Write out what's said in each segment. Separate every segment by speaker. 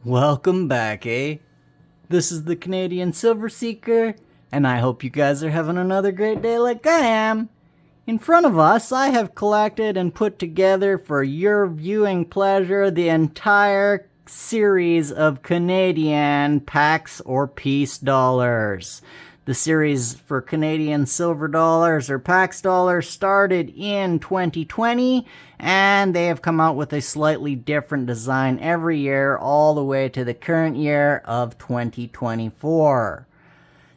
Speaker 1: Welcome back, eh? This is the Canadian Silver Seeker, and I hope you guys are having another great day like I am. In front of us, I have collected and put together for your viewing pleasure the entire series of Canadian PAX or Peace dollars. The series for Canadian silver dollars or PAX dollars started in 2020, and they have come out with a slightly different design every year all the way to the current year of 2024.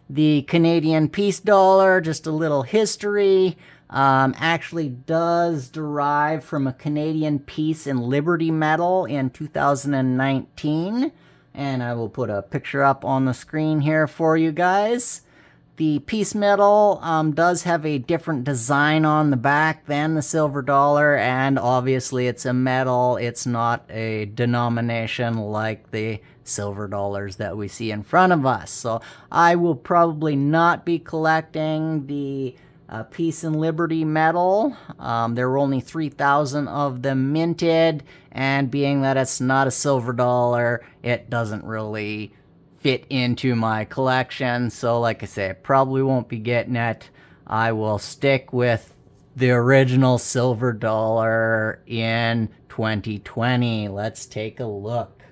Speaker 1: The Canadian Peace dollar, just a little history, actually does derive from a Canadian Peace and Liberty medal in 2019, and I will put a picture up on the screen here for you guys. The Peace Medal does have a different design on the back than the silver dollar, and obviously it's a medal. It's not a denomination like the silver dollars that we see in front of us. So I will probably not be collecting the Peace and Liberty medal. There were only 3,000 of them minted, and being that it's not a silver dollar, it doesn't really fit into my collection. So like I say, I probably won't be getting it. I will stick with the original silver dollar in 2020. Let's take a look.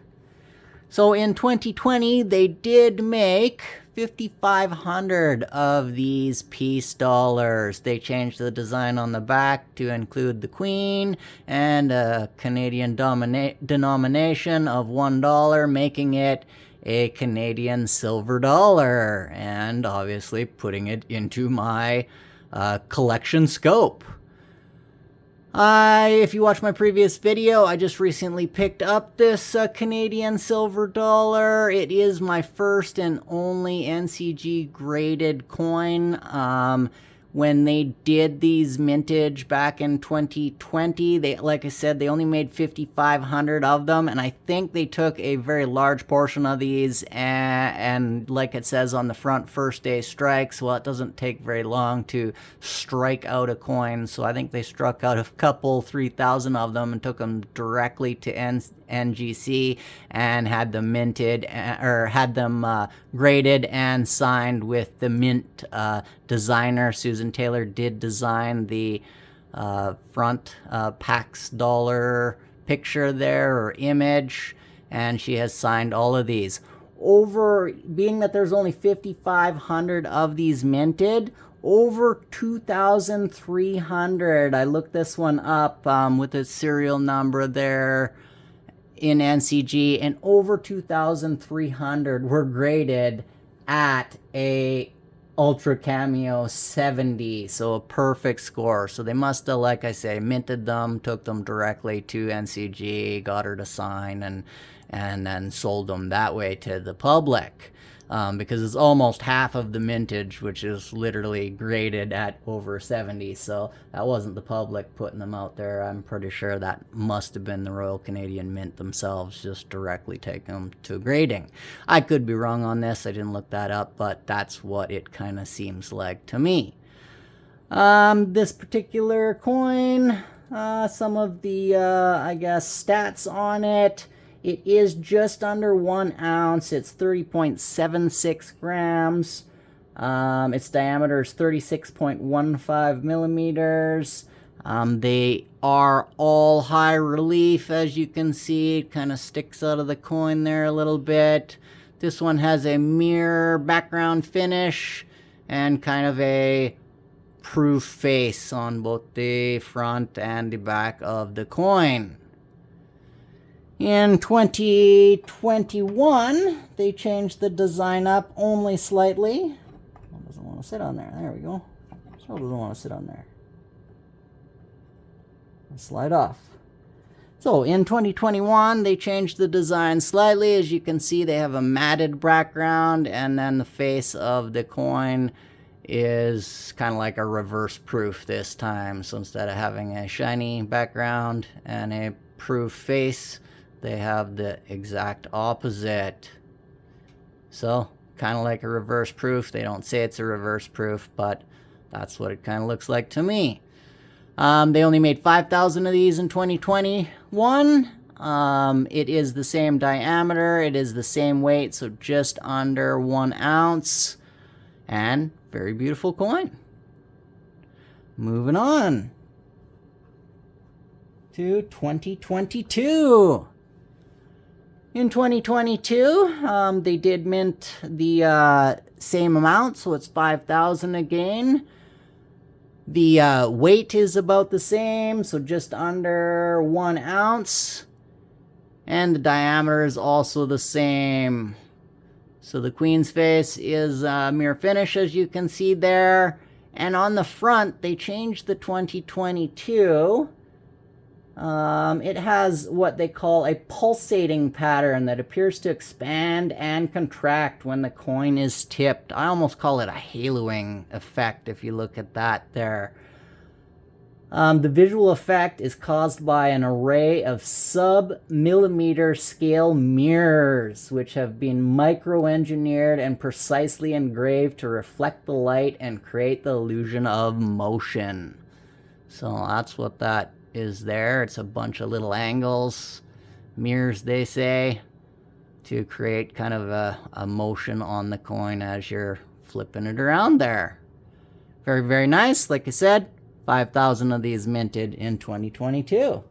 Speaker 1: So in 2020, they did make 5,500 of these Peace dollars. They changed the design on the back to include the Queen and a Canadian denomination of $1, making it a Canadian silver dollar, and obviously putting it into my collection scope. If you watched my previous video, I just recently picked up this Canadian silver dollar. It is my first and only NCG graded coin. When they did these mintage back in 2020, they, like I said, they only made 5,500 of them, and I think they took a very large portion of these, and like it says on the front, first day strikes. Well, it doesn't take very long to strike out a coin, so I think they struck out a couple, 3,000 of them, and took them directly to NGC and had them minted, or had them graded and signed with the mint designer. Susan Taylor did design the front PAX dollar picture there, or image, and she has signed all of these. Being that there's only 5,500 of these minted, over 2,300, I looked this one up with a serial number there in NCG, and over 2,300 were graded at a Ultra Cameo 70, so a perfect score. So they must have, like I say, minted them, took them directly to NCG, got her to sign, and then sold them that way to the public. Because it's almost half of the mintage, which is literally graded at over 70. So that wasn't the public putting them out there. I'm pretty sure that must have been the Royal Canadian Mint themselves, just directly taking them to grading. I could be wrong on this. I didn't look that up, but that's what it kind of seems like to me. This particular coin, some of the, I guess, stats on it. It is just under 1 ounce. It's 30.76 grams. Its diameter is 36.15 millimeters. They are all high relief, as you can see. It kind of sticks out of the coin there a little bit. This one has a mirror background finish and kind of a proof face on both the front and the back of the coin. In 2021, they changed the design up only slightly. It doesn't want to sit on there. There we go. Still doesn't want to sit on there. Let's slide off. So in 2021, they changed the design slightly. As you can see, they have a matted background, and then the face of the coin is kind of like a reverse proof this time. So instead of having a shiny background and a proof face, they have the exact opposite. So kind of like a reverse proof. They don't say it's a reverse proof, but that's what it kind of looks like to me. They only made 5,000 of these in 2021. It is the same diameter. It is the same weight, so just under 1 ounce. And very beautiful coin. Moving on to 2022. In 2022, they did mint the same amount, so it's 5,000 again. The weight is about the same, so just under 1 ounce. And the diameter is also the same. So the Queen's face is mirror finish, as you can see there. And on the front, they changed the 2022. It has what they call a pulsating pattern that appears to expand and contract when the coin is tipped. I almost call it a haloing effect if you look at that there. The visual effect is caused by an array of sub-millimeter scale mirrors, which have been micro-engineered and precisely engraved to reflect the light and create the illusion of motion. So that's what that is there. It's a bunch of little angles, mirrors they say, to create kind of a motion on the coin as you're flipping it around there. Very, very nice. Like I said, 5,000 of these minted in 2022.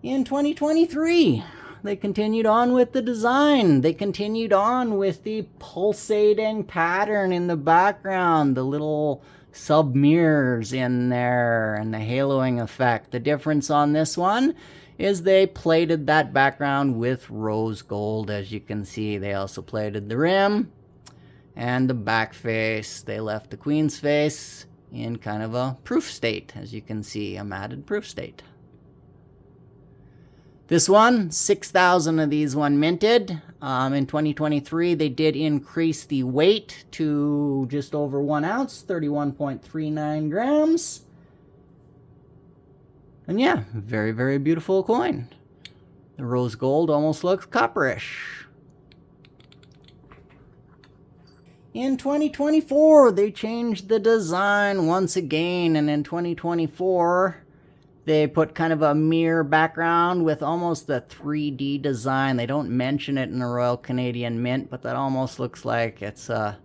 Speaker 1: In 2023, they continued on with the design. They continued on with the pulsating pattern in the background, the little sub mirrors in there, and the haloing effect. The difference on this one is they plated that background with rose gold, as you can see. They also plated the rim and the back face. They left the Queen's face in kind of a proof state, as you can see, a matted proof state. This one, 6,000 of these one minted. In 2023, they did increase the weight to just over 1 ounce, 31.39 grams. And yeah, very, very beautiful coin. The rose gold almost looks copperish. In 2024, they changed the design once again, and in 2024, they put kind of a mirror background with almost a 3D design. They don't mention it in the Royal Canadian Mint, but that almost looks like it's a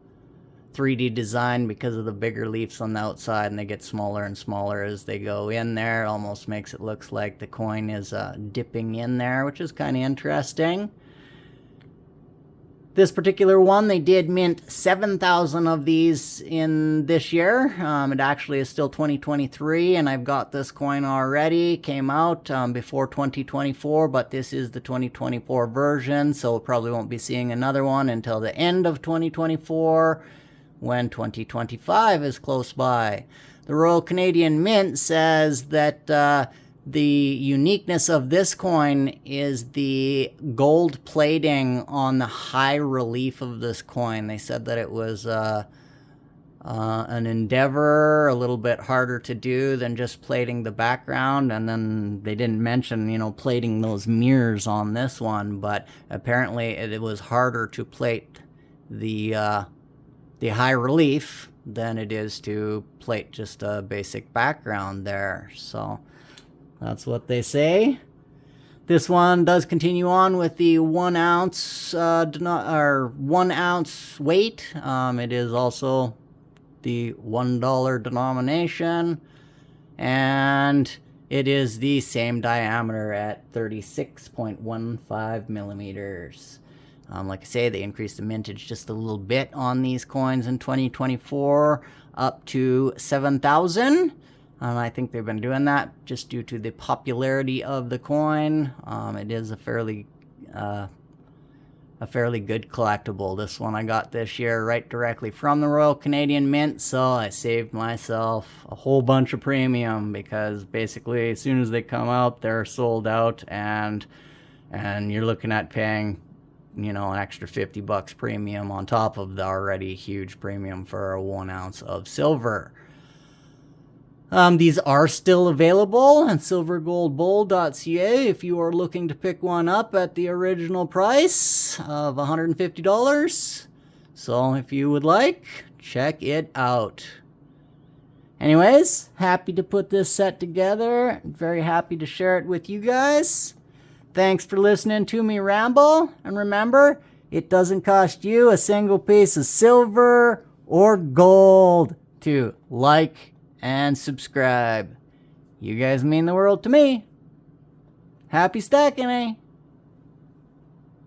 Speaker 1: 3D design because of the bigger leaves on the outside, and they get smaller and smaller as they go in there. It almost makes it look like the coin is dipping in there, which is kind of interesting. This particular one, they did mint 7,000 of these in this year. It actually is still 2023, and I've got this coin already. Came out before 2024, but this is the 2024 version, so probably won't be seeing another one until the end of 2024, when 2025 is close by. The Royal Canadian Mint says that the uniqueness of this coin is the gold plating on the high relief of this coin. They said that it was an endeavor, a little bit harder to do than just plating the background. And then they didn't mention, you know, plating those mirrors on this one, but apparently it was harder to plate the high relief than it is to plate just a basic background there. So that's what they say. This one does continue on with the 1 ounce 1 ounce weight. It is also the $1 denomination, and it is the same diameter at 36.15 millimeters. Like I say, they increased the mintage just a little bit on these coins in 2024, up to 7,000. I think they've been doing that just due to the popularity of the coin. It is a fairly good collectible. This one I got this year right directly from the Royal Canadian Mint, so I saved myself a whole bunch of premium, because basically as soon as they come out, they're sold out, and you're looking at paying, you know, an extra $50 premium on top of the already huge premium for a 1 ounce of silver. These are still available at silvergoldbull.ca if you are looking to pick one up at the original price of $150. So if you would like, check it out. Anyways, happy to put this set together. Very happy to share it with you guys. Thanks for listening to me ramble. And remember, it doesn't cost you a single piece of silver or gold to like and subscribe. You guys mean the world to me. Happy stacking, eh?